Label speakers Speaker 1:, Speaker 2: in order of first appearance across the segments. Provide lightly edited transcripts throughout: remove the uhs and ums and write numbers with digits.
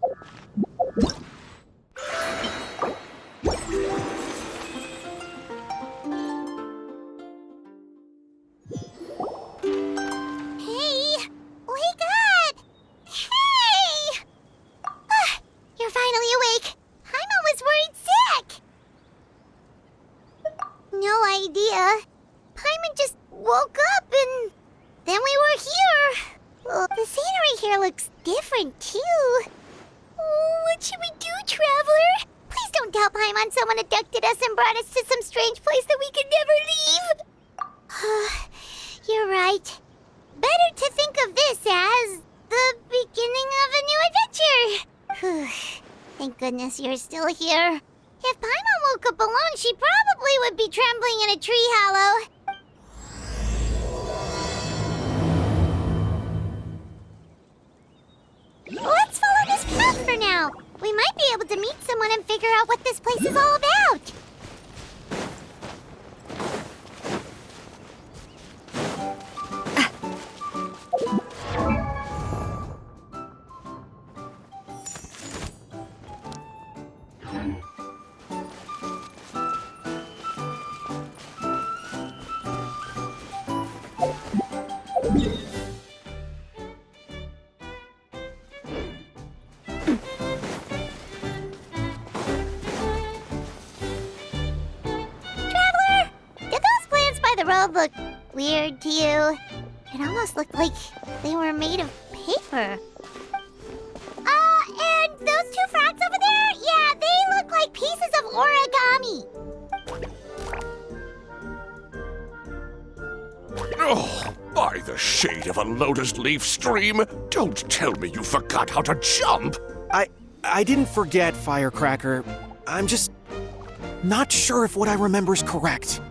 Speaker 1: Hey! Wake up! Hey! You're finally awake. Paimon was worried sick. No idea. Paimon just woke up and then we were here. Well, the scenery here looks different too. What should we do, Traveler? Please don't tell Paimon someone abducted us and brought us to some strange place that we could never leave. You're right. Better to think of this as the beginning of a new adventure. Thank goodness you're still here. If Paimon woke up alone, she probably would be trembling in a tree hollow. Let's follow this path for now. We might be able to meet someone and figure out what this place is all about. The road looked weird to you. It almost looked like they were made of paper. And those two frogs over there? Yeah, they look like pieces of origami.
Speaker 2: Oh, by the shade of a lotus leaf stream, don't tell me you forgot how to jump.
Speaker 3: I didn't forget, Firecracker. I'm just not sure if what I remember is correct.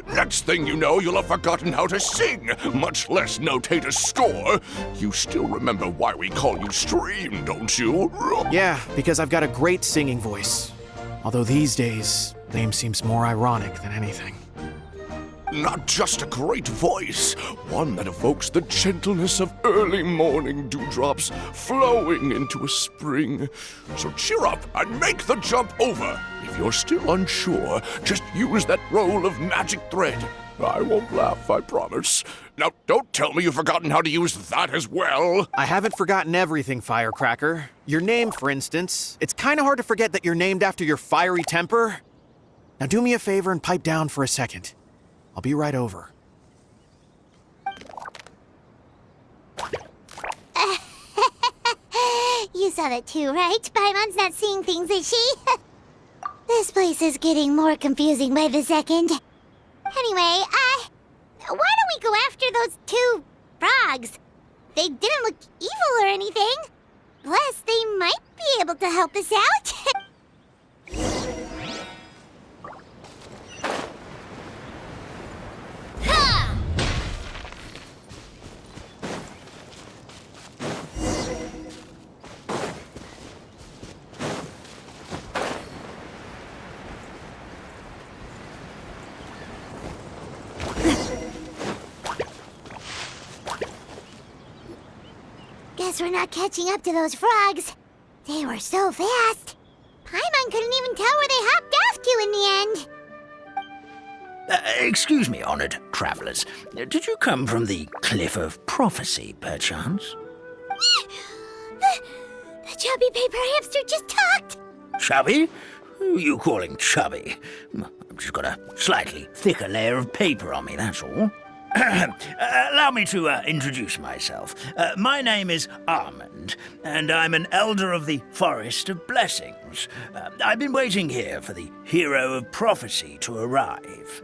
Speaker 2: Next thing you know, you'll have forgotten how to sing, much less notate a score. You still remember why we call you Stream, don't you?
Speaker 3: Yeah, because I've got a great singing voice. Although these days, name seems more ironic than anything.
Speaker 2: Not just a great voice, one that evokes the gentleness of early morning dewdrops flowing into a spring. So cheer up and make the jump over. If you're still unsure, just use that roll of magic thread. I won't laugh, I promise. Now, don't tell me you've forgotten how to use that as well.
Speaker 3: I haven't forgotten everything, Firecracker. Your name, for instance. It's kind of hard to forget that you're named after your fiery temper. Now do me a favor and pipe down for a second. I'll be right over.
Speaker 1: You saw that too, right? Paimon's not seeing things, is she? This place is getting more confusing by the second. Anyway, why don't we go after those two frogs? They didn't look evil or anything. Plus, they might be able to help us out. Guess we're not catching up to those frogs. They were so fast. Paimon couldn't even tell where they hopped off to in the end.
Speaker 4: Excuse me, honored travelers. Did you come from the Cliff of Prophecy, perchance?
Speaker 1: The chubby paper hamster just talked.
Speaker 4: Chubby? Who are you calling chubby? I've just got a slightly thicker layer of paper on me, that's all. Allow me to introduce myself. My name is Armand, and I'm an elder of the Forest of Blessings. I've been waiting here for the Hero of Prophecy to arrive.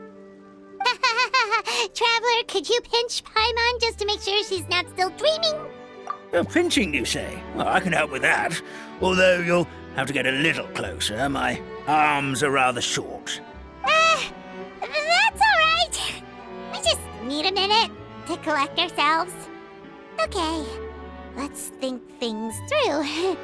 Speaker 1: Traveler, could you pinch Paimon just to make sure she's not still dreaming?
Speaker 4: Pinching, you say? Well, I can help with that. Although you'll have to get a little closer. My arms are rather short.
Speaker 1: That's all right. We just need a minute to collect ourselves. Okay, let's think things through.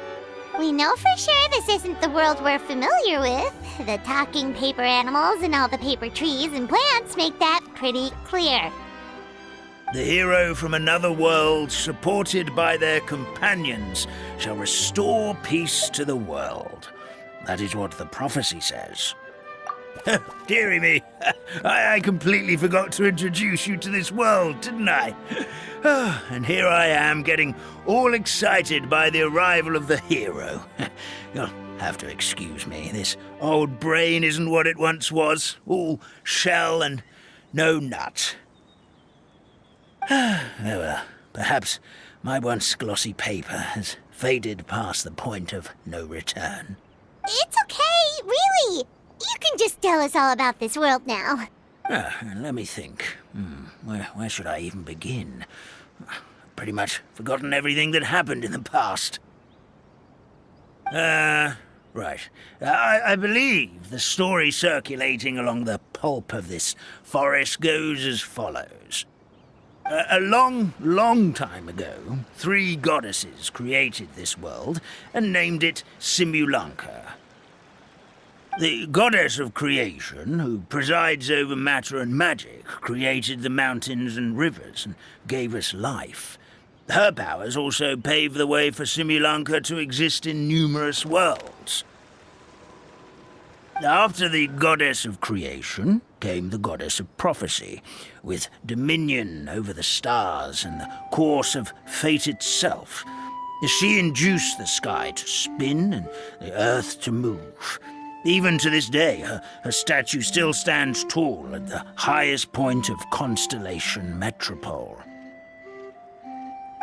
Speaker 1: We know for sure this isn't the world we're familiar with. The talking paper animals and all the paper trees and plants make that pretty clear.
Speaker 4: The hero from another world, supported by their companions, shall restore peace to the world. That is what the prophecy says. Dearie me, I completely forgot to introduce you to this world, didn't I? And here I am, getting all excited by the arrival of the hero. You'll have to excuse me. This old brain isn't what it once was, all shell and no nut. Oh well, perhaps my once glossy paper has faded past the point of no return.
Speaker 1: It's okay, really. You can just tell us all about this world now.
Speaker 4: Let me think. Where should I even begin? I've pretty much forgotten everything that happened in the past. Right. I believe the story circulating along the pulp of this forest goes as follows. A long, long time ago, 3 goddesses created this world and named it Simulanka. The goddess of creation, who presides over matter and magic, created the mountains and rivers and gave us life. Her powers also paved the way for Simulanka to exist in numerous worlds. After the goddess of creation came the goddess of prophecy, with dominion over the stars and the course of fate itself. She induced the sky to spin and the earth to move. Even to this day, her statue still stands tall at the highest point of Constellation Metropole.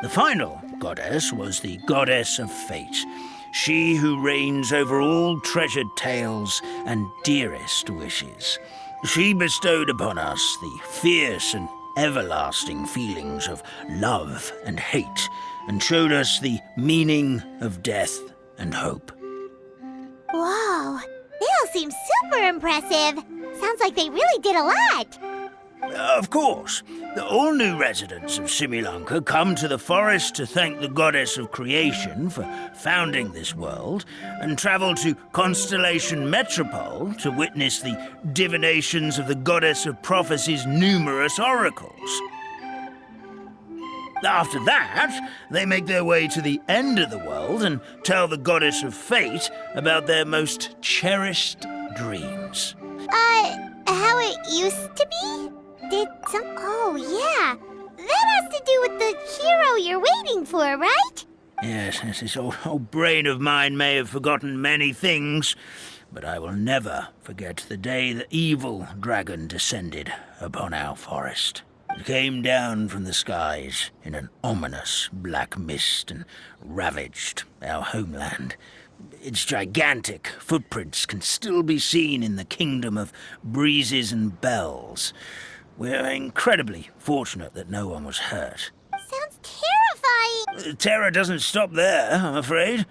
Speaker 4: The final goddess was the goddess of fate, she who reigns over all treasured tales and dearest wishes. She bestowed upon us the fierce and everlasting feelings of love and hate, and showed us the meaning of death and hope.
Speaker 1: Whoa, they all seem super impressive. Sounds like they really did a lot.
Speaker 4: Of course. All new residents of Simulanka come to the forest to thank the goddess of creation for founding this world, and travel to Constellation Metropole to witness the divinations of the goddess of prophecy's numerous oracles. After that, they make their way to the end of the world and tell the goddess of fate about their most cherished dreams.
Speaker 1: How it used to be? Oh, yeah. That has to do with the hero you're waiting for, right?
Speaker 4: Yes, this old brain of mine may have forgotten many things, but I will never forget the day the evil dragon descended upon our forest. It came down from the skies in an ominous black mist and ravaged our homeland. Its gigantic footprints can still be seen in the kingdom of breezes and bells. We're incredibly fortunate that no one was hurt.
Speaker 1: Sounds terrifying.
Speaker 4: Terror doesn't stop there, I'm afraid.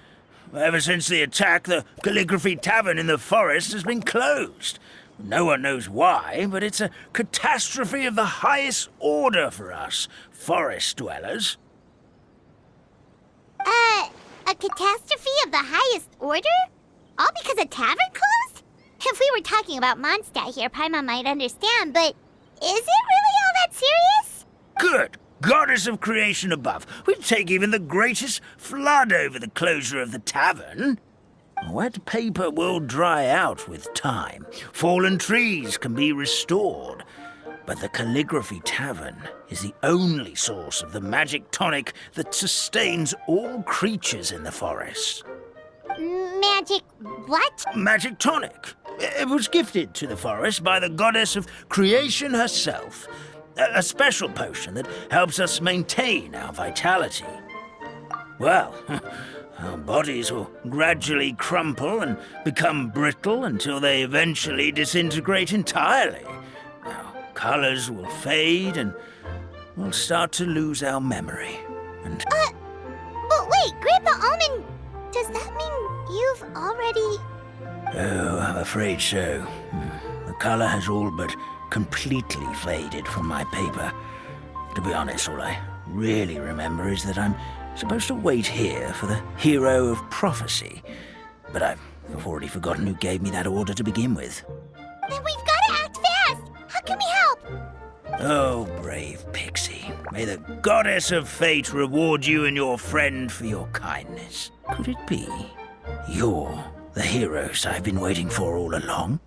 Speaker 4: Ever since the attack, the Calligraphy Tavern in the forest has been closed. No one knows why, but it's a catastrophe of the highest order for us, forest dwellers.
Speaker 1: A catastrophe of the highest order? All because a tavern closed? If we were talking about Mondstadt here, Paimon might understand, but is it really all that serious?
Speaker 4: Good. Goddess of creation above. We'd take even the greatest flood over the closure of the tavern. Wet paper will dry out with time. Fallen trees can be restored. But the Calligraphy Tavern is the only source of the magic tonic that sustains all creatures in the forest.
Speaker 1: Magic what?
Speaker 4: Magic tonic. It was gifted to the forest by the goddess of creation herself. A special potion that helps us maintain our vitality. Well, our bodies will gradually crumple and become brittle until they eventually disintegrate entirely. Our colors will fade and we'll start to lose our memory. And
Speaker 1: But wait, Grandpa Almond, does that mean you've already...
Speaker 4: Oh, I'm afraid so. The color has all but completely faded from my paper. To be honest, all I really remember is that I'm supposed to wait here for the hero of prophecy. But I've already forgotten who gave me that order to begin with.
Speaker 1: Then we've got to act fast! How can we help?
Speaker 4: Oh, brave Pixie. May the goddess of fate reward you and your friend for your kindness. Could it be you're the heroes I've been waiting for all along?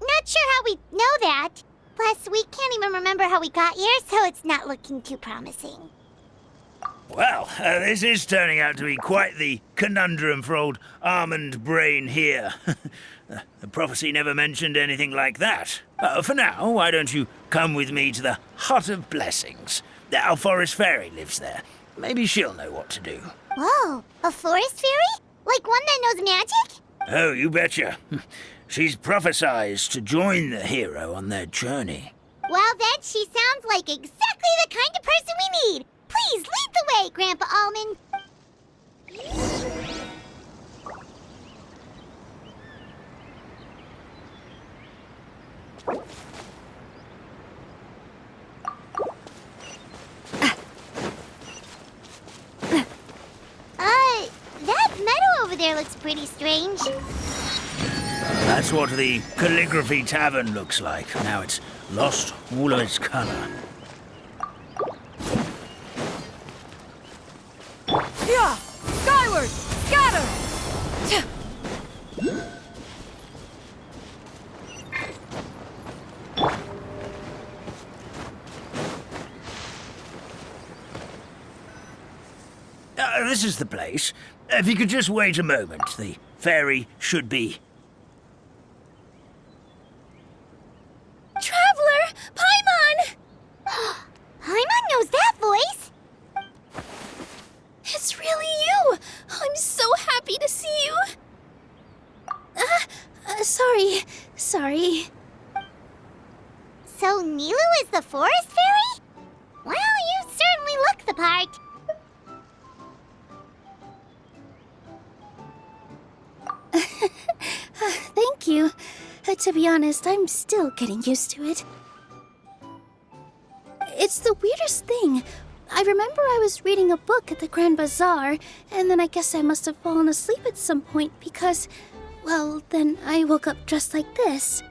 Speaker 1: Not sure how we know that. Plus, we can't even remember how we got here, so it's not looking too promising.
Speaker 4: Well, this is turning out to be quite the conundrum for old Almond Brain here. The prophecy never mentioned anything like that. For now, why don't you come with me to the Hut of Blessings? Our forest fairy lives there. Maybe she'll know what to do.
Speaker 1: Whoa, a forest fairy? Like one that knows magic?
Speaker 4: Oh, you betcha. She's prophesized to join the hero on their journey.
Speaker 1: Well, then she sounds like exactly the kind of person we need. Please lead the way, Grandpa Almond. That meadow over there looks pretty strange.
Speaker 4: That's what the Calligraphy Tavern looks like. Now it's lost all of its color.
Speaker 5: Yeah! Skyward! Scatter!
Speaker 4: This is the place. If you could just wait a moment, the fairy should be...
Speaker 1: Traveler! Paimon! Paimon knows that voice!
Speaker 6: It's really you! I'm so happy to see you! Sorry.
Speaker 1: So Nilu is the forest fairy? Well, you certainly look the part.
Speaker 6: Thank you. To be honest, I'm still getting used to it. It's the weirdest thing. I remember I was reading a book at the Grand Bazaar, and then I guess I must have fallen asleep at some point because, well, then I woke up just like this.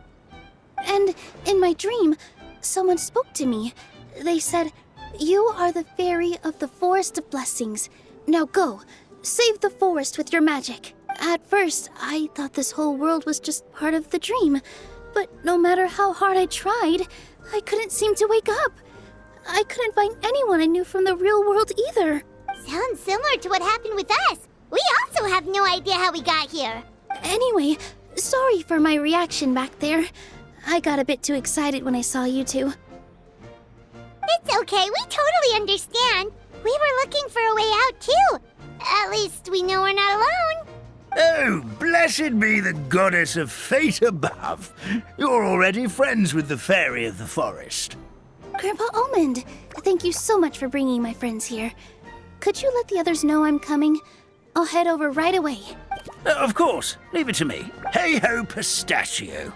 Speaker 6: And in my dream, someone spoke to me. They said, "You are the fairy of the Forest of Blessings. Now go, save the forest with your magic." At first, I thought this whole world was just part of the dream, but no matter how hard I tried, I couldn't seem to wake up. I couldn't find anyone I knew from the real world either.
Speaker 1: Sounds similar to what happened with us. We also have no idea how we got here.
Speaker 6: Anyway, sorry for my reaction back there. I got a bit too excited when I saw you two.
Speaker 1: It's okay, we totally understand. We were looking for a way out too. At least we know we're not alone.
Speaker 4: Oh, blessed be the goddess of fate above. You're already friends with the fairy of the forest.
Speaker 6: Grandpa Almond, thank you so much for bringing my friends here. Could you let the others know I'm coming? I'll head over right away.
Speaker 4: Of course, leave it to me. Hey-ho, pistachio.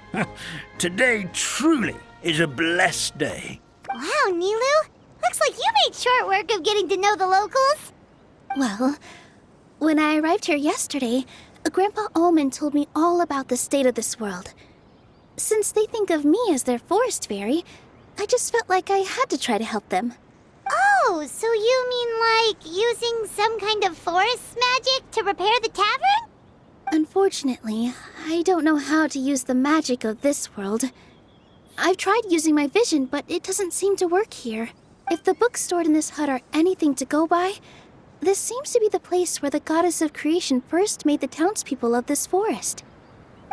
Speaker 4: Today truly is a blessed day.
Speaker 1: Wow, Nilu. Looks like you made short work of getting to know the locals.
Speaker 6: Well, when I arrived here yesterday, Grandpa Almond told me all about the state of this world. Since they think of me as their forest fairy, I just felt like I had to try to help them.
Speaker 1: Oh, so you mean like using some kind of forest magic to repair the tavern?
Speaker 6: Unfortunately, I don't know how to use the magic of this world. I've tried using my vision, but it doesn't seem to work here. If the books stored in this hut are anything to go by, this seems to be the place where the goddess of creation first made the townspeople of this forest.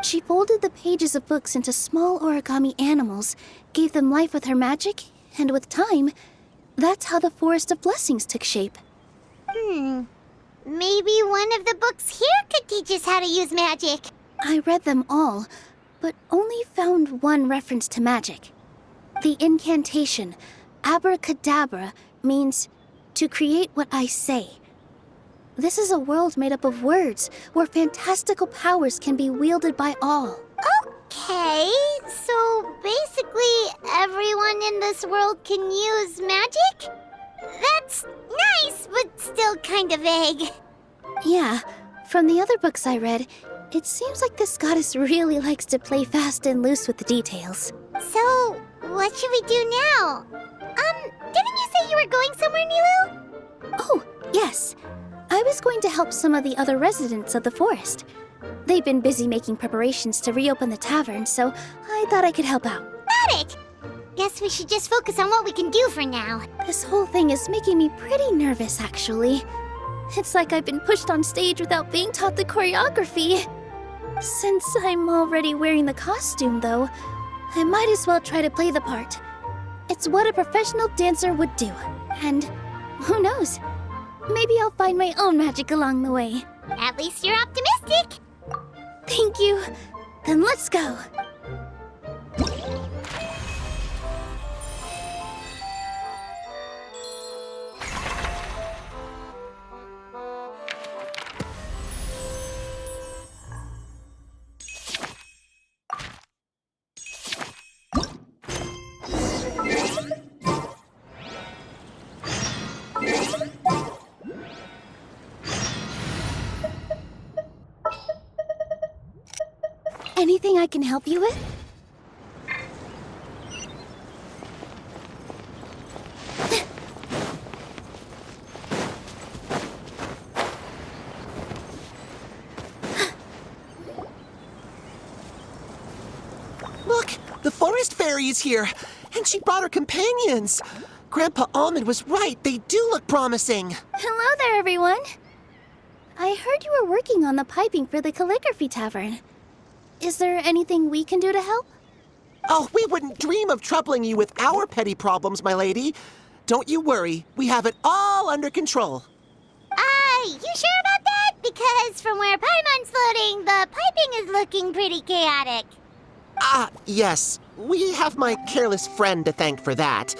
Speaker 6: She folded the pages of books into small origami animals, gave them life with her magic, and with time, that's how the Forest of Blessings took shape.
Speaker 1: Maybe one of the books here could teach us how to use magic.
Speaker 6: I read them all, but only found one reference to magic. The incantation, abracadabra, means to create what I say. This is a world made up of words, where fantastical powers can be wielded by all.
Speaker 1: Okay, so basically everyone in this world can use magic? That's nice, but still kind of vague.
Speaker 6: Yeah, from the other books I read, it seems like this goddess really likes to play fast and loose with the details.
Speaker 1: So, what should we do now? Didn't you say you were going somewhere, Nilu?
Speaker 6: Oh, yes. I was going to help some of the other residents of the forest. They've been busy making preparations to reopen the tavern, so I thought I could help out.
Speaker 1: Got it! Guess we should just focus on what we can do for now.
Speaker 6: This whole thing is making me pretty nervous, actually. It's like I've been pushed on stage without being taught the choreography. Since I'm already wearing the costume, though, I might as well try to play the part. It's what a professional dancer would do. And who knows? Maybe I'll find my own magic along the way.
Speaker 1: At least you're optimistic.
Speaker 6: Thank you. Then let's go. Anything I can help you with?
Speaker 7: Look, the forest fairy is here, and she brought her companions. Grandpa Almond was right. They do look promising.
Speaker 6: Hello there, everyone. I heard you were working on the piping for the calligraphy tavern. Is there anything we can do to help?
Speaker 7: Oh, we wouldn't dream of troubling you with our petty problems, my lady. Don't you worry. We have it all under control.
Speaker 1: You sure about that? Because from where Paimon's floating, the piping is looking pretty chaotic.
Speaker 7: Ah, yes. We have my careless friend to thank for that.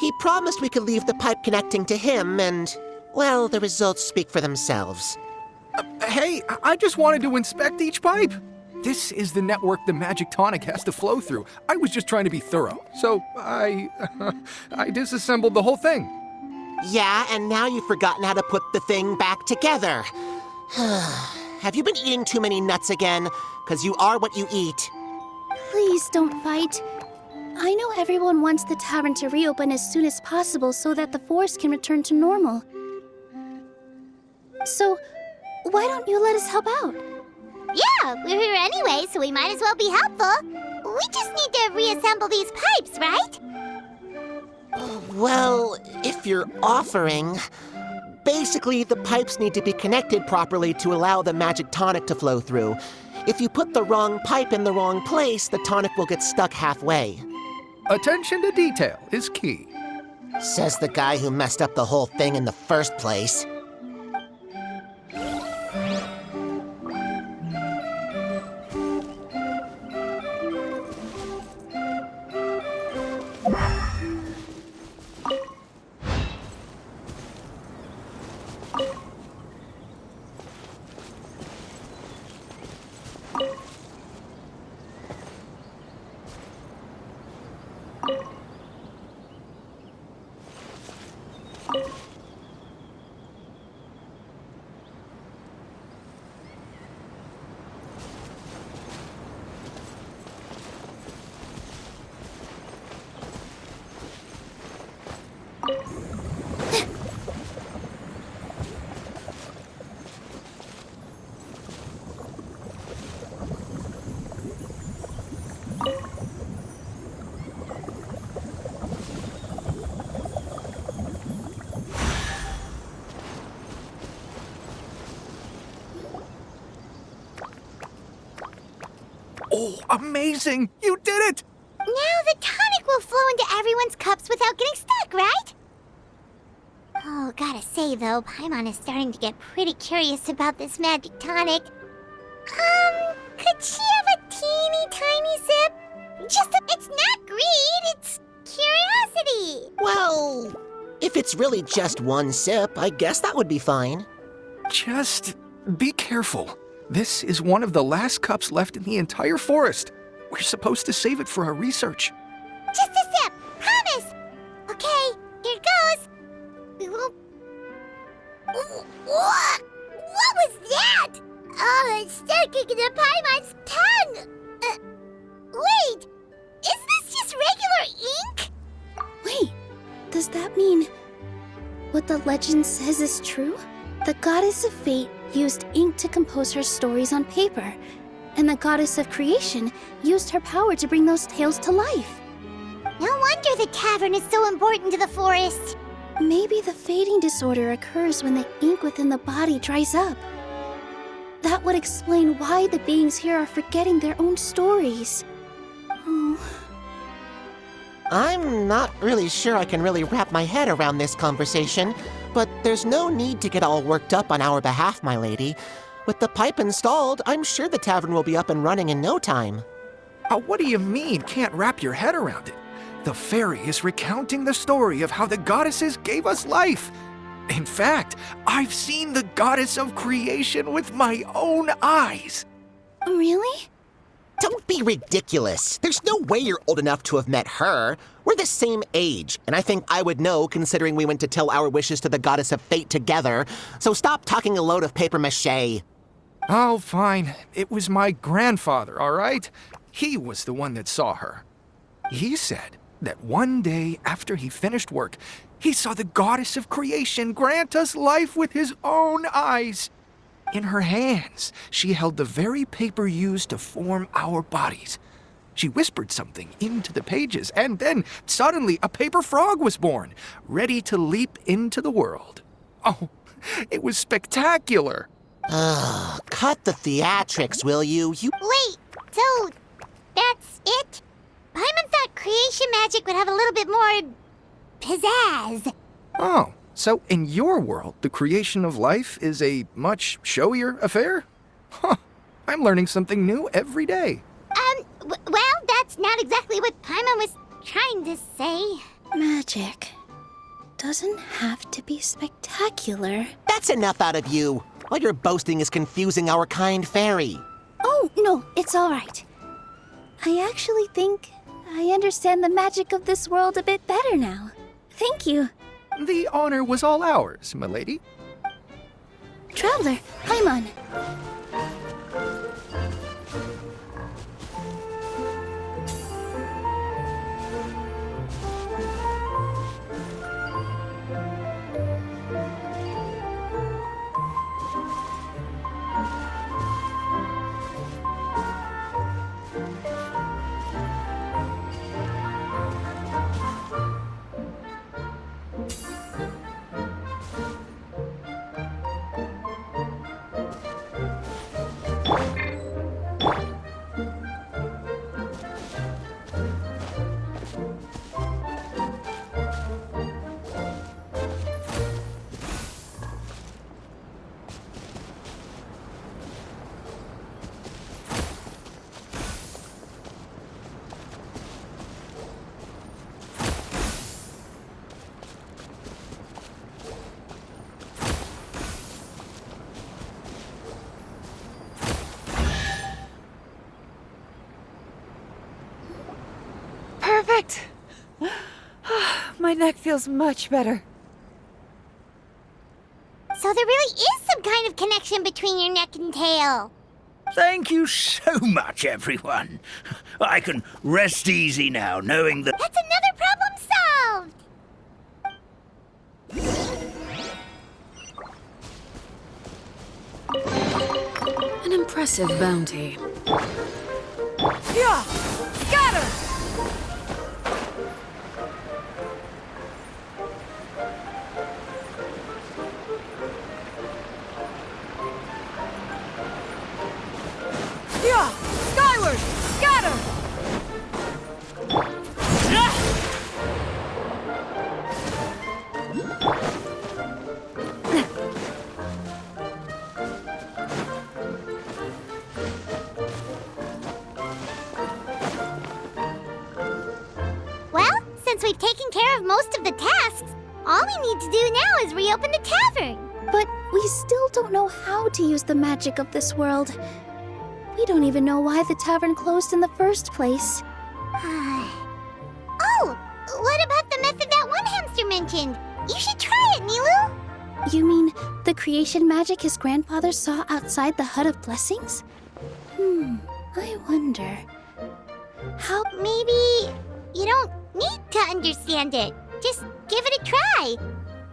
Speaker 7: He promised we could leave the pipe connecting to him, and, well, the results speak for themselves.
Speaker 8: Hey, I just wanted to inspect each pipe. This is the network the magic tonic has to flow through. I was just trying to be thorough, so I disassembled the whole thing.
Speaker 7: Yeah, and now you've forgotten how to put the thing back together. Have you been eating too many nuts again? 'Cause you are what you eat.
Speaker 6: Please don't fight. I know everyone wants the tavern to reopen as soon as possible so that the forest can return to normal. So, why don't you let us help out?
Speaker 1: Yeah, we're here anyway, so we might as well be helpful. We just need to reassemble these pipes, right?
Speaker 7: Well, if you're offering... Basically, the pipes need to be connected properly to allow the magic tonic to flow through. If you put the wrong pipe in the wrong place, the tonic will get stuck halfway.
Speaker 8: Attention to detail is key.
Speaker 7: Says the guy who messed up the whole thing in the first place.
Speaker 8: Oh, amazing! You did it!
Speaker 1: Now the tonic will flow into everyone's cups without getting stuck, right? Oh, gotta say though, Paimon is starting to get pretty curious about this magic tonic. Could she have a teeny tiny sip? It's not greed, it's curiosity.
Speaker 7: Well, if it's really just one sip, I guess that would be fine.
Speaker 8: Just be careful. This is one of the last cups left in the entire forest. We're supposed to save it for our research.
Speaker 1: Just a sip, promise. Okay, here it goes. What was that? Oh, it's sticking to Paimon's tongue. Wait, is this just regular ink?
Speaker 6: Wait, Does that mean what the legend says is true? The goddess of fate used ink to compose her stories on paper, and the goddess of creation used her power to bring those tales to life.
Speaker 1: No wonder the tavern is so important to the forest.
Speaker 6: Maybe the fading disorder occurs when the ink within the body dries up. That would explain why the beings here are forgetting their own stories. Oh.
Speaker 7: I'm not really sure I can really wrap my head around this conversation, but there's no need to get all worked up on our behalf, my lady. With the pipe installed, I'm sure the tavern will be up and running in no time.
Speaker 8: What do you mean, can't wrap your head around it? The fairy is recounting the story of how the goddesses gave us life. In fact, I've seen the goddess of creation with my own eyes.
Speaker 6: Really?
Speaker 7: Don't be ridiculous. There's no way you're old enough to have met her. We're the same age, and I think I would know considering we went to tell our wishes to the goddess of fate together. So stop talking a load of papier-mâché.
Speaker 8: Oh, fine. It was my grandfather, all right? He was the one that saw her. He said that one day after he finished work, he saw the goddess of creation grant us life with his own eyes. In her hands, she held the very paper used to form our bodies. She whispered something into the pages, and then suddenly a paper frog was born, ready to leap into the world. Oh, it was spectacular.
Speaker 7: Ugh, cut the theatrics, will you?
Speaker 1: Wait, so that's it? Paimon thought creation magic would have a little bit more pizzazz.
Speaker 8: Oh, so in your world, the creation of life is a much showier affair? Huh, I'm learning something new every day.
Speaker 1: Well, that's not exactly what Paimon was trying to say.
Speaker 6: Magic doesn't have to be spectacular.
Speaker 7: That's enough out of you. All your boasting is confusing our kind fairy.
Speaker 6: Oh, no, it's all right. I actually think I understand the magic of this world a bit better now. Thank you.
Speaker 8: The honor was all ours, milady.
Speaker 6: Traveler, Paimon.
Speaker 5: Perfect! My neck feels much better.
Speaker 1: So there really is some kind of connection between your neck and tail.
Speaker 4: Thank you so much, everyone. I can rest easy now, knowing that...
Speaker 1: That's another problem solved!
Speaker 5: An impressive bounty. Yeah! Scatter! Yeah! Skyward! Scatter!
Speaker 1: Well, since we've taken care of most of the tasks, all we need to do now is reopen the tavern.
Speaker 6: But we still don't know how to use the magic of this world. We don't even know why the tavern closed in the first place.
Speaker 1: Oh, what about the method that one hamster mentioned? You should try it, Nilu.
Speaker 6: You mean the creation magic his grandfather saw outside the Hut of Blessings? I wonder.
Speaker 1: Maybe you don't need to understand it. Just give it a try.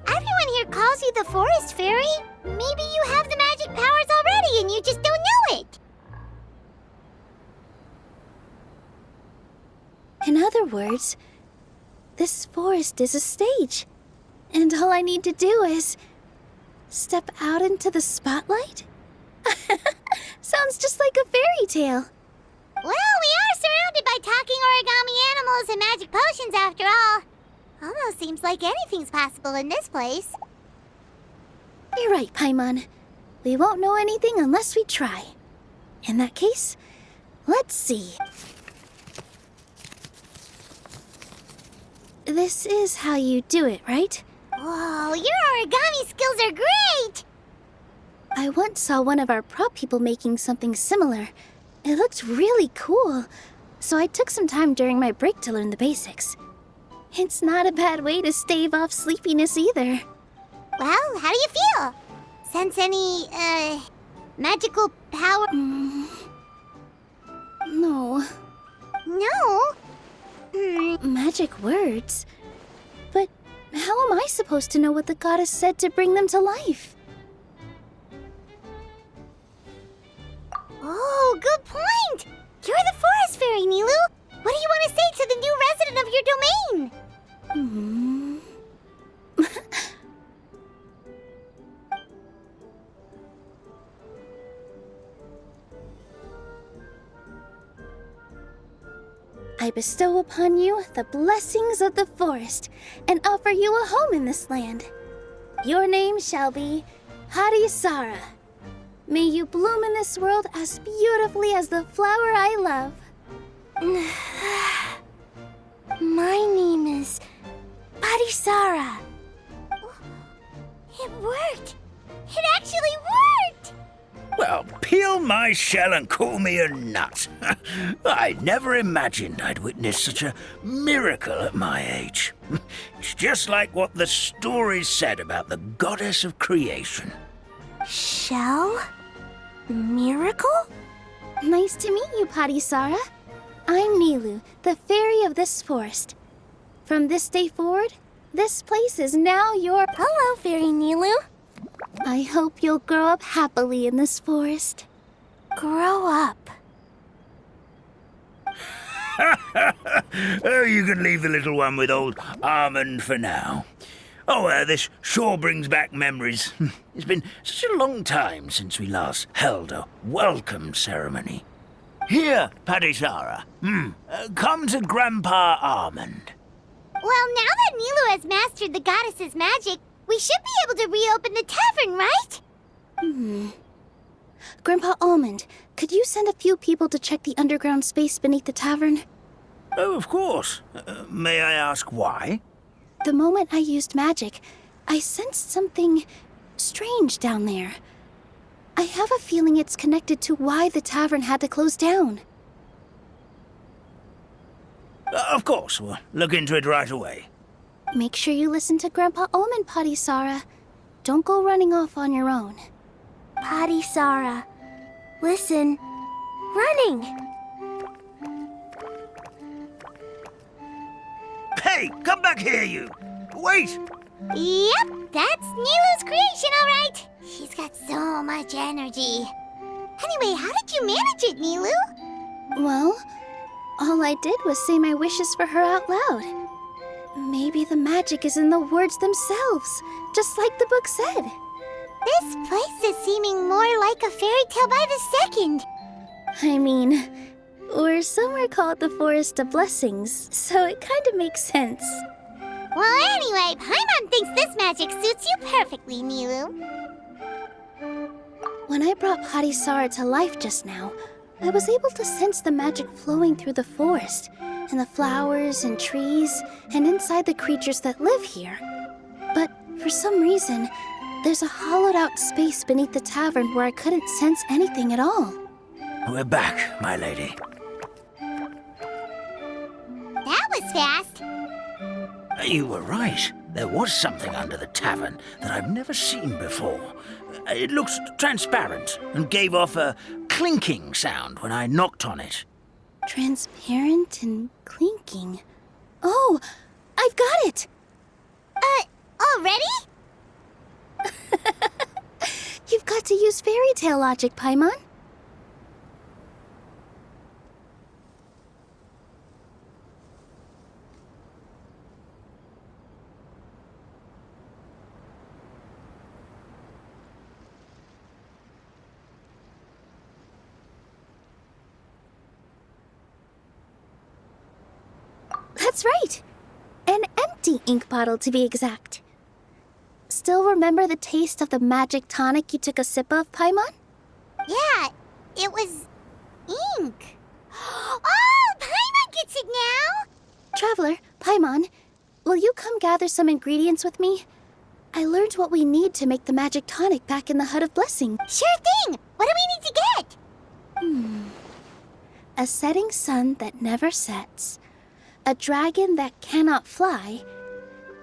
Speaker 1: Everyone here calls you the Forest Fairy. Maybe you have the magic powers already and you just don't know it.
Speaker 6: In other words, this forest is a stage. And all I need to do is step out into the spotlight? Sounds just like a fairy tale.
Speaker 1: Well, we are surrounded by talking origami animals and magic potions after all. Almost seems like anything's possible in this place.
Speaker 6: You're right, Paimon. We won't know anything unless we try. In that case, let's see. This is how you do it, right?
Speaker 1: Whoa, your origami skills are great!
Speaker 6: I once saw one of our prop people making something similar. It looked really cool, so I took some time during my break to learn the basics. It's not a bad way to stave off sleepiness either.
Speaker 1: Well, how do you feel? Sense any, magical power?
Speaker 6: No.
Speaker 1: No?
Speaker 6: Magic words? But how am I supposed to know what the goddess said to bring them to life?
Speaker 1: Oh, good point! You're the Forest Fairy, Nilu! What do you want to say to the new resident of your domain?
Speaker 6: I bestow upon you the blessings of the forest and offer you a home in this land. Your name shall be Harisara. May you bloom in this world as beautifully as the flower I love.
Speaker 1: My name is Harisara. It worked! It actually worked!
Speaker 4: Well, peel my shell and call me a nut. I never imagined I'd witness such a miracle at my age. It's just like what the stories said about the goddess of creation.
Speaker 1: Shell? Miracle?
Speaker 6: Nice to meet you, Harisara. I'm Nilu, the fairy of this forest. From this day forward, this place is now your...
Speaker 1: Hello, Fairy Nilu.
Speaker 6: I hope you'll grow up happily in this forest.
Speaker 1: Grow up.
Speaker 4: Oh, you can leave the little one with old Almond for now. Oh, this sure brings back memories. It's been such a long time since we last held a welcome ceremony. Here, Padisara. Come to Grandpa Almond.
Speaker 1: Well, now that Nilu has mastered the goddess's magic, we should be able to reopen the tavern, right?
Speaker 6: Grandpa Almond, could you send a few people to check the underground space beneath the tavern?
Speaker 4: Oh, of course. May I ask why?
Speaker 6: The moment I used magic, I sensed something strange down there. I have a feeling it's connected to why the tavern had to close down.
Speaker 4: Of course, we'll look into it right away.
Speaker 6: Make sure you listen to Grandpa Almond, Padisara. Don't go running off on your own.
Speaker 1: Padisara, listen. Running!
Speaker 4: Hey, come back here, you! Wait!
Speaker 1: Yep, that's Nilu's creation, all right. She's got so much energy. Anyway, how did you manage it, Nilu?
Speaker 6: Well, all I did was say my wishes for her out loud. Maybe the magic is in the words themselves, just like the book said.
Speaker 1: This place is seeming more like a fairy tale by the second.
Speaker 6: I mean, or some call it the Forest of Blessings, so it kind of makes sense.
Speaker 1: Well, anyway, Paimon thinks this magic suits you perfectly, Nilu.
Speaker 6: When I brought Harisara to life just now, I was able to sense the magic flowing through the forest, and the flowers and trees, and inside the creatures that live here. But for some reason, there's a hollowed-out space beneath the tavern where I couldn't sense anything at all.
Speaker 4: We're back, my lady.
Speaker 1: That was fast.
Speaker 4: You were right. There was something under the tavern that I've never seen before. It looked transparent and gave off a clinking sound when I knocked on it.
Speaker 6: Transparent and clinking. Oh, I've got it!
Speaker 1: Already?
Speaker 6: You've got to use fairy tale logic, Paimon. That's right. An empty ink bottle, to be exact. Still remember the taste of the magic tonic you took a sip of, Paimon?
Speaker 1: Yeah, it was ink. Oh, Paimon gets it now!
Speaker 6: Traveler, Paimon, will you come gather some ingredients with me? I learned what we need to make the magic tonic back in the Hut of Blessing.
Speaker 1: Sure thing! What do we need to get?
Speaker 6: A setting sun that never sets, a dragon that cannot fly,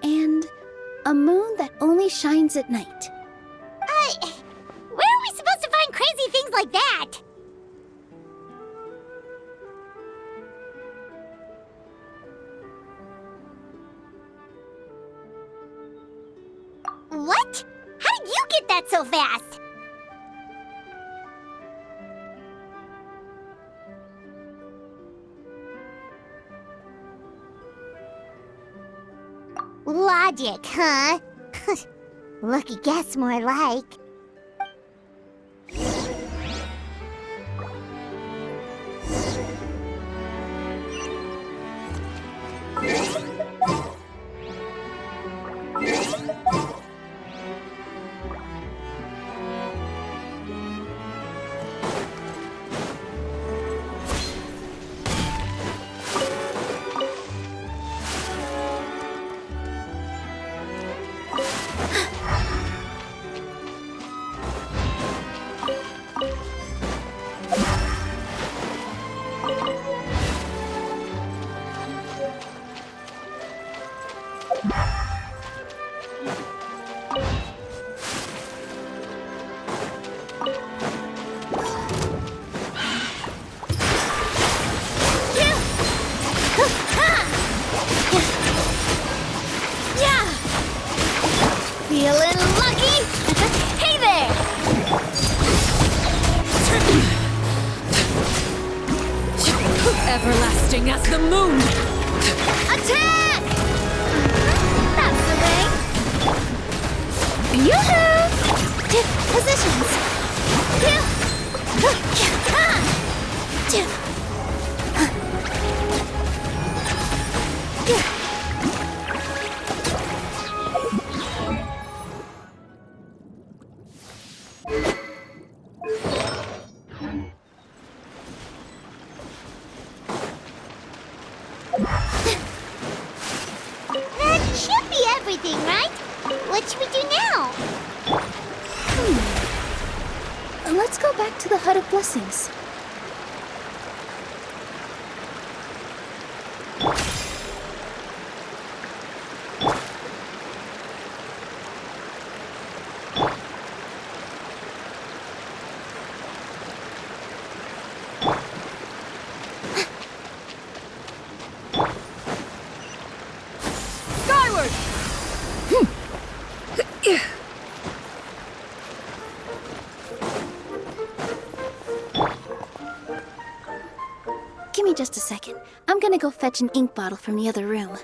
Speaker 6: and a moon that only shines at night.
Speaker 1: Where are we supposed to find crazy things like that? What? How did you get that so fast? Logic, huh? Lucky guess, more like. Feeling lucky? Hey there!
Speaker 5: Everlasting as the moon!
Speaker 1: Attack! That's the way.
Speaker 6: Yoo-hoo! Positions.
Speaker 1: That should be everything, right? What should we do now?
Speaker 6: Let's go back to the Hut of Blessings.
Speaker 5: Skyward!
Speaker 6: Give me just a second. I'm gonna go fetch an ink bottle from the other room.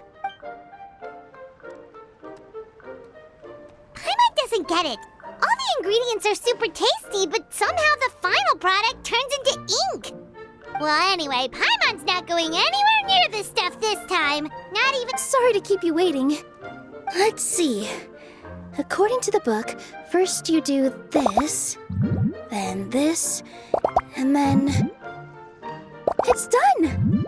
Speaker 1: Paimon doesn't get it. All the ingredients are super tasty, but somehow the final product turns into ink. Well, anyway, Paimon's not going anywhere near this stuff this time. Not even...
Speaker 6: Sorry to keep you waiting. Let's see. According to the book, first you do this, then this, and then... It's done!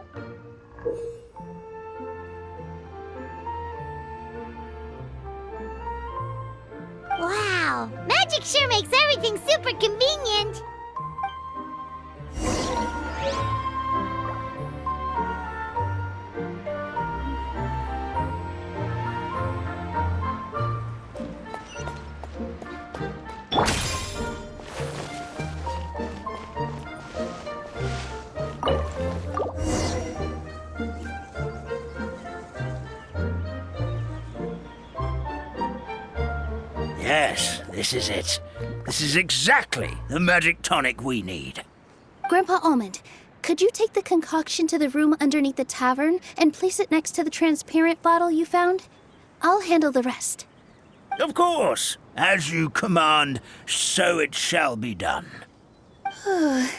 Speaker 1: Wow, magic sure makes everything super convenient.
Speaker 4: Yes, this is it. This is exactly the magic tonic we need.
Speaker 6: Grandpa Almond, could you take the concoction to the room underneath the tavern and place it next to the transparent bottle you found? I'll handle the rest.
Speaker 4: Of course. As you command, so it shall be done.
Speaker 6: I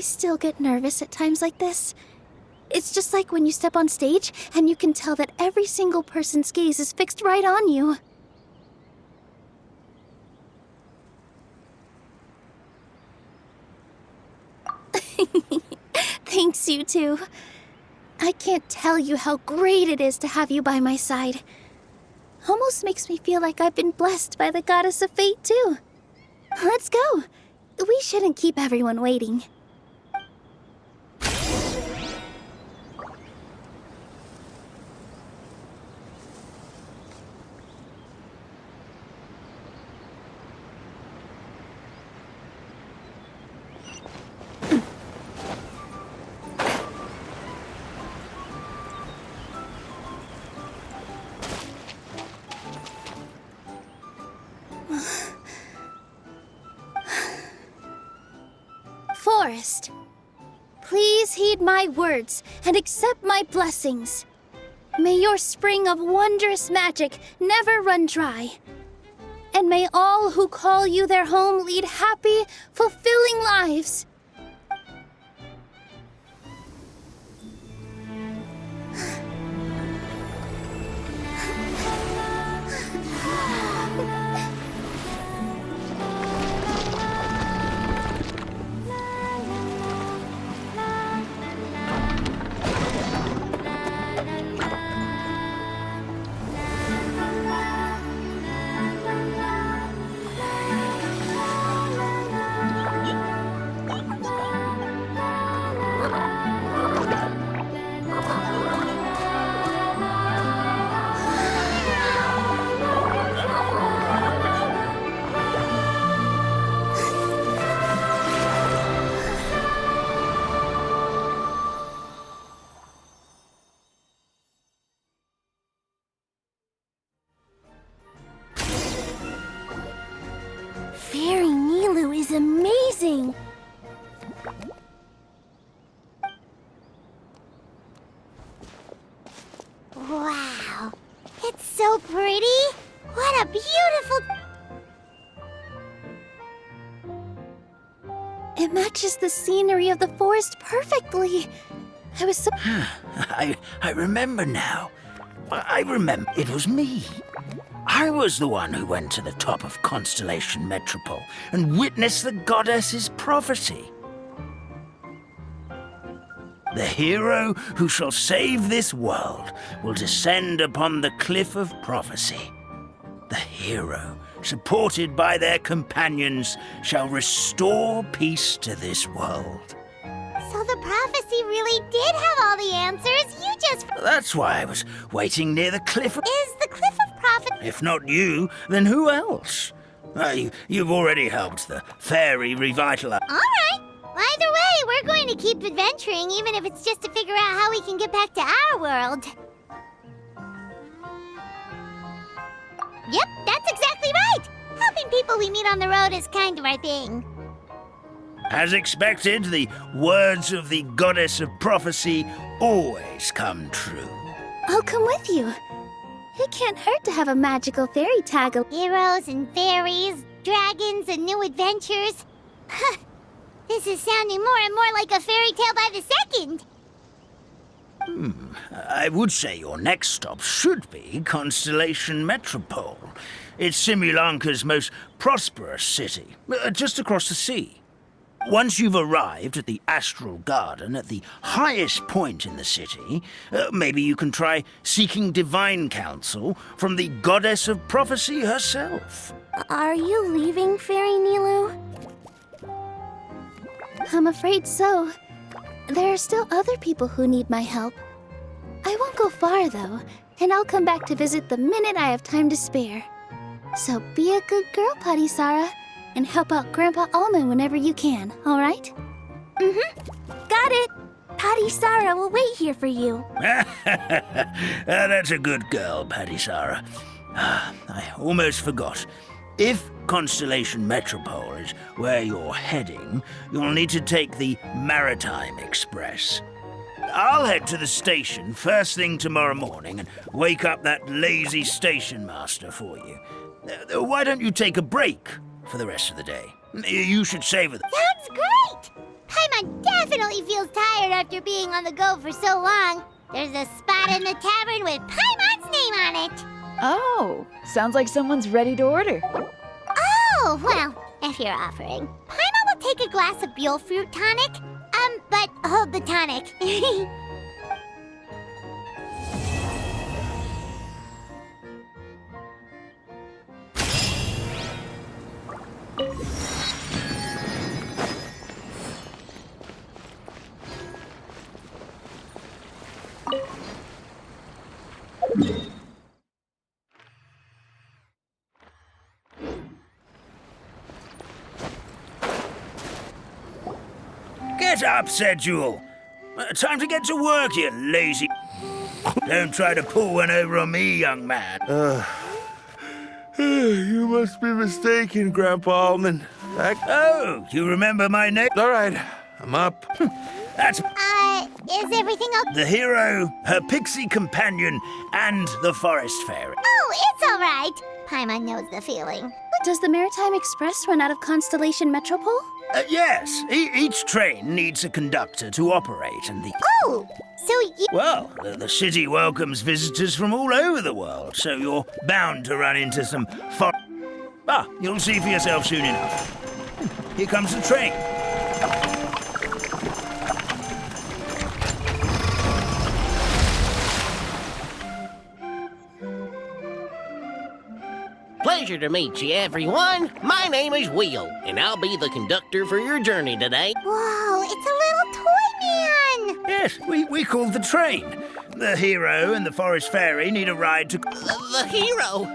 Speaker 6: still get nervous at times like this. It's just like when you step on stage and you can tell that every single person's gaze is fixed right on you. Thanks, you two. I can't tell you how great it is to have you by my side. Almost makes me feel like I've been blessed by the goddess of fate, too. Let's go. We shouldn't keep everyone waiting. Forest, please heed my words and accept my blessings. May your spring of wondrous magic never run dry. And may all who call you their home lead happy, fulfilling lives. Fairy Nilu is amazing!
Speaker 1: Wow, it's so pretty. What a beautiful...
Speaker 6: It matches the scenery of the forest perfectly. I was so...
Speaker 4: I remember now. I remember it was me. I was the one who went to the top of Constellation Metropole and witnessed the goddess's prophecy. The hero who shall save this world will descend upon the cliff of prophecy. The hero, supported by their companions, shall restore peace to this world.
Speaker 1: So the prophecy really did have all the answers. You just...
Speaker 4: That's why I was waiting near the cliff.
Speaker 1: Is the cliff of prophet...
Speaker 4: If not you, then who else? You've already helped the fairy revitalize.
Speaker 1: All right. Either way, we're going to keep adventuring, even if it's just to figure out how we can get back to our world. Yep, that's exactly right. Helping people we meet on the road is kind of our thing.
Speaker 4: As expected, the words of the goddess of prophecy always come true.
Speaker 6: I'll come with you. It can't hurt to have a magical fairy tag.
Speaker 1: Heroes and fairies, dragons and new adventures. This is sounding more and more like a fairy tale by the second.
Speaker 4: I would say your next stop should be Constellation Metropole. It's Simulanka's most prosperous city, just across the sea. Once you've arrived at the Astral Garden at the highest point in the city, maybe you can try seeking divine counsel from the goddess of prophecy herself.
Speaker 6: Are you leaving, Fairy Nilu? I'm afraid so. There are still other people who need my help. I won't go far, though, and I'll come back to visit the minute I have time to spare. So be a good girl, Padisara, and help out Grandpa Almond whenever you can, all right? Got it! Padisara will wait here for you.
Speaker 4: That's a good girl, Padisara. I almost forgot. If Constellation Metropole is where you're heading, you'll need to take the Maritime Express. I'll head to the station first thing tomorrow morning and wake up that lazy station master for you. Why don't you take a break for the rest of the day? You should savor it.
Speaker 1: Sounds great! Paimon definitely feels tired after being on the go for so long. There's a spot in the tavern with Paimon's name on it.
Speaker 5: Oh, sounds like someone's ready to order.
Speaker 1: Oh, well, if you're offering. Paimon will take a glass of Buell fruit tonic. But hold the tonic.
Speaker 4: Get up, said Jewel. Time to get to work, you lazy... Don't try to pull one over on me, young man.
Speaker 9: You must be mistaken, Grandpa Almond.
Speaker 4: Oh, you remember my name?
Speaker 9: All right, I'm up.
Speaker 4: That's
Speaker 1: Is everything okay?
Speaker 4: the hero, her pixie companion, and the forest fairy.
Speaker 1: Oh, it's all right. Paimon knows the feeling.
Speaker 6: Does the Maritime Express run out of Constellation Metropole?
Speaker 4: Yes, each train needs a conductor to operate, and the...
Speaker 1: Oh, so you...
Speaker 4: Well, the city welcomes visitors from all over the world, so you're bound to run into some you'll see for yourself soon enough. Here comes the train.
Speaker 7: Pleasure to meet you, everyone. My name is Will, and I'll be the conductor for your journey today.
Speaker 1: Whoa, it's a little toy man!
Speaker 4: Yes, we call the train. The hero and the forest fairy need a ride to...
Speaker 7: The hero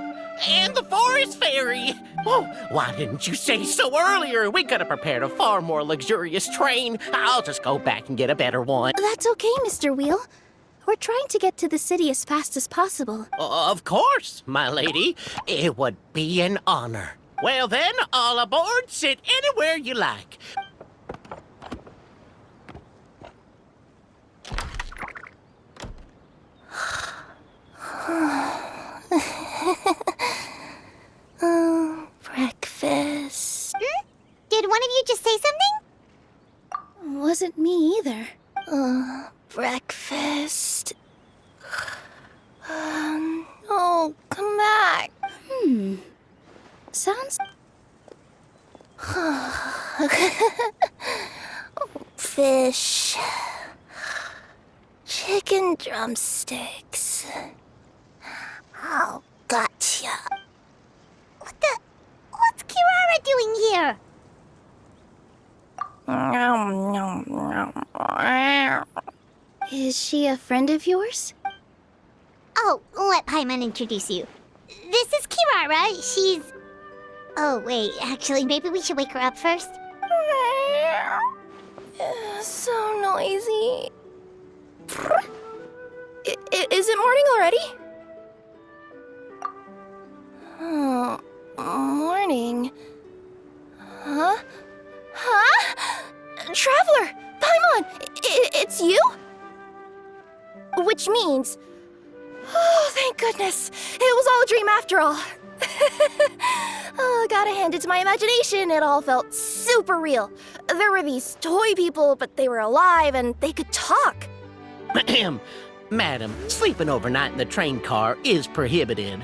Speaker 7: and the forest fairy. Oh, why didn't you say so earlier? We could have prepared a far more luxurious train. I'll just go back and get a better one.
Speaker 6: That's okay, Mr. Wheel. We're trying to get to the city as fast as possible.
Speaker 7: Of course, my lady. It would be an honor. Well then, all aboard. Sit anywhere you like.
Speaker 6: Breakfast.
Speaker 1: Did one of you just say something?
Speaker 6: Wasn't me either. Breakfast. Oh, come back. Sounds... Fish. Chicken drumsticks. Oh, gotcha.
Speaker 1: What's Kirara doing here?
Speaker 6: Is she a friend of yours?
Speaker 1: Oh, let Paimon introduce you. This is Kirara. She's... Oh, wait. Actually, maybe we should wake her up first.
Speaker 6: So noisy. Is it morning already? Oh, morning. Huh? Traveler! Paimon! It's you? Which means... Oh, thank goodness. It was all a dream after all. Oh, gotta hand it to my imagination. It all felt super real. There were these toy people, but they were alive and they could talk.
Speaker 7: Madam, sleeping overnight in the train car is prohibited.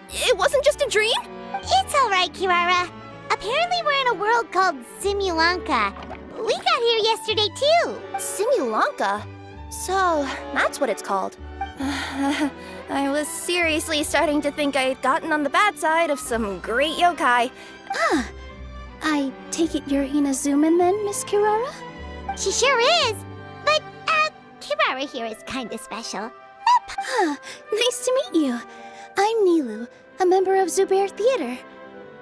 Speaker 6: It wasn't just a dream?
Speaker 1: It's all right, Kirara. Apparently we're in a world called Simulanka. We got here yesterday, too.
Speaker 6: Simulanka? So, that's what it's called. I was seriously starting to think I had gotten on the bad side of some great yokai. I take it you're Inazuman then, Miss Kirara?
Speaker 1: She sure is. But, Kirara here is kinda special.
Speaker 6: Nice to meet you. I'm Nilu, a member of Zubair Theater.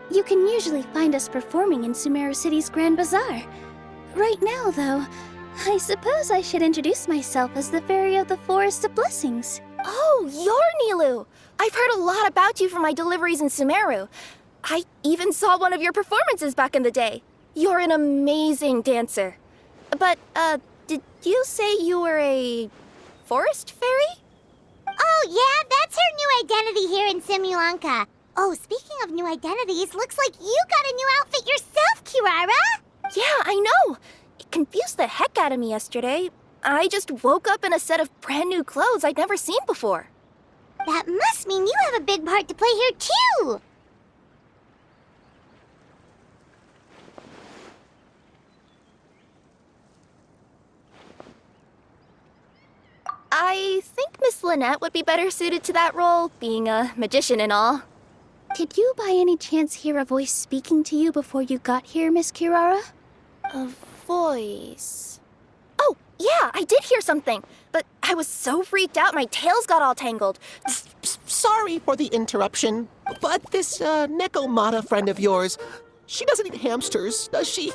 Speaker 6: You can usually find us performing in Sumeru City's Grand Bazaar. Right now, though, I suppose I should introduce myself as the Fairy of the Forest of Blessings.
Speaker 10: Oh, you're Nilu! I've heard a lot about you from my deliveries in Sumeru. I even saw one of your performances back in the day. You're an amazing dancer. But, did you say you were a forest fairy?
Speaker 1: Oh, yeah, that's her new identity here in Simulanka. Oh, speaking of new identities, looks like you got a new outfit yourself, Kirara!
Speaker 10: Yeah, I know! It confused the heck out of me yesterday. I just woke up in a set of brand new clothes I'd never seen before.
Speaker 1: That must mean you have a big part to play here, too!
Speaker 10: I think Miss Lynette would be better suited to that role, being a magician and all.
Speaker 6: Did you by any chance hear a voice speaking to you before you got here, Miss Kirara?
Speaker 10: A voice... Oh, yeah, I did hear something, but I was so freaked out my tails got all tangled.
Speaker 7: Sorry for the interruption, but this Nekomata friend of yours, she doesn't eat hamsters, does she?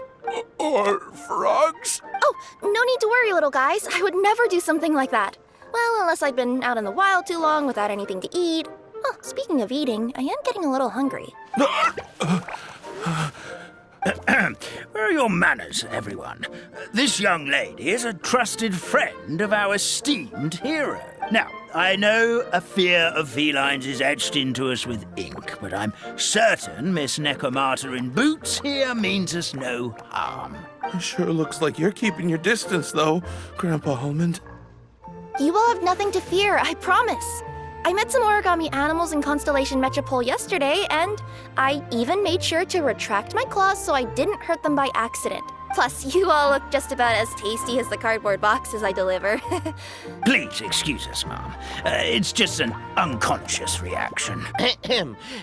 Speaker 2: Or frogs?
Speaker 10: Oh, no need to worry, little guys. I would never do something like that. Well, unless I'd been out in the wild too long without anything to eat. Oh, speaking of eating, I am getting a little hungry.
Speaker 4: Where are your manners, everyone? This young lady is a trusted friend of our esteemed hero. Now, I know a fear of felines is etched into us with ink, but I'm certain Miss Nekomata in boots here means us no harm.
Speaker 9: It sure looks like you're keeping your distance, though, Grandpa Almond.
Speaker 10: You will have nothing to fear, I promise. I met some origami animals in Constellation Metropole yesterday, and I even made sure to retract my claws so I didn't hurt them by accident. Plus, you all look just about as tasty as the cardboard boxes I deliver.
Speaker 4: Please excuse us, Mom. It's just an unconscious reaction.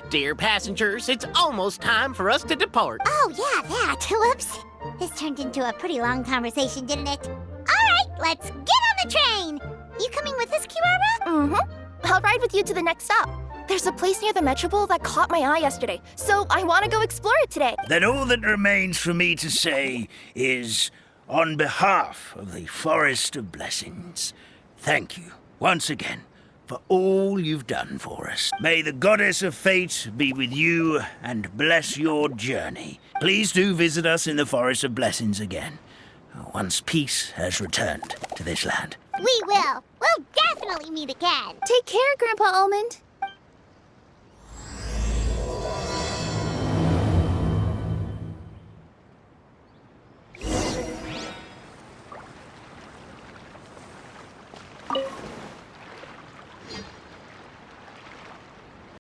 Speaker 7: Dear passengers, it's almost time for us to depart.
Speaker 1: Oh, yeah, that. Whoops. This turned into a pretty long conversation, didn't it? All right, let's get on the train. You coming with us, Kirara?
Speaker 10: Mm-hmm. I'll ride with you to the next stop. There's a place near the Metropole that caught my eye yesterday, so I want to go explore it today.
Speaker 4: Then all that remains for me to say is, on behalf of the Forest of Blessings, thank you once again for all you've done for us. May the Goddess of Fate be with you and bless your journey. Please do visit us in the Forest of Blessings again, once peace has returned to this land.
Speaker 1: We will. We'll definitely meet again.
Speaker 6: Take care, Grandpa Almond.